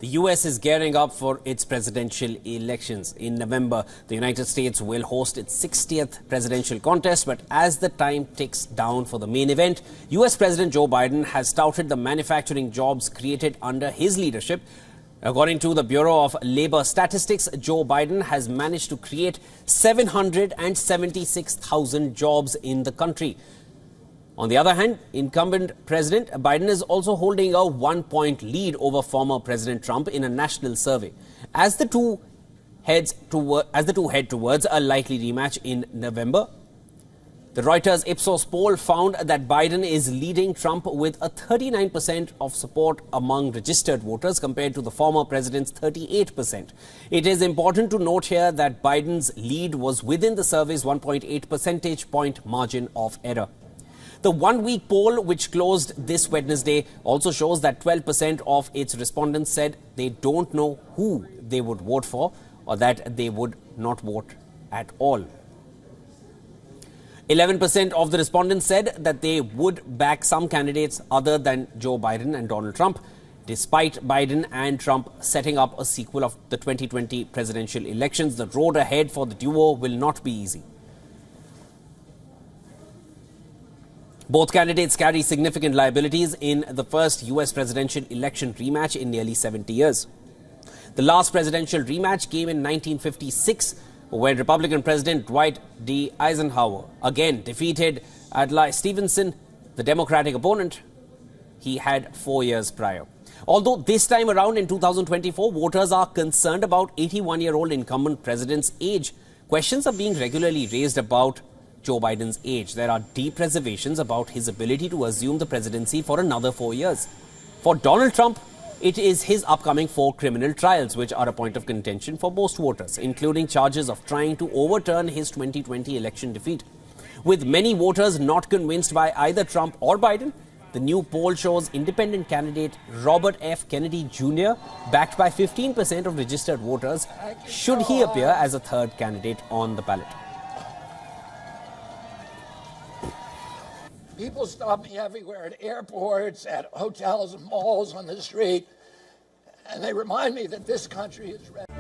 The US is gearing up for its presidential elections. In November, the United States will host its 60th presidential contest, but as the time ticks down for the main event, US President Joe Biden has touted the manufacturing jobs created under his leadership. According to the Bureau of Labor Statistics, Joe Biden has managed to create 776,000 jobs in the country. On the other hand, incumbent President Biden is also holding a 1-point lead over former President Trump in a national survey. As the two head towards a likely rematch in November, the Reuters Ipsos poll found that Biden is leading Trump with a 39% of support among registered voters compared to the former president's 38%. It is important to note here that Biden's lead was within the survey's 1.8 percentage point margin of error. The one-week poll, which closed this Wednesday, also shows that 12% of its respondents said they don't know who they would vote for or that they would not vote at all. 11% of the respondents said that they would back some candidates other than Joe Biden and Donald Trump. Despite Biden and Trump setting up a sequel of the 2020 presidential elections, the road ahead for the duo will not be easy. Both candidates carry significant liabilities in the first US presidential election rematch in nearly 70 years. The last presidential rematch came in 1956 when Republican President Dwight D. Eisenhower again defeated Adlai Stevenson, the Democratic opponent he had 4 years prior. Although this time around in 2024, voters are concerned about 81-year-old incumbent president's age, questions are being regularly raised about Joe Biden's age. There are deep reservations about his ability to assume the presidency for another 4 years. For Donald Trump, it is his upcoming 4 criminal trials, which are a point of contention for most voters, including charges of trying to overturn his 2020 election defeat. With many voters not convinced by either Trump or Biden, the new poll shows independent candidate Robert F. Kennedy Jr., backed by 15% of registered voters, should he appear as a third candidate on the ballot. People stop me everywhere at airports, at hotels and malls, on the street, and they remind me that this country is ready.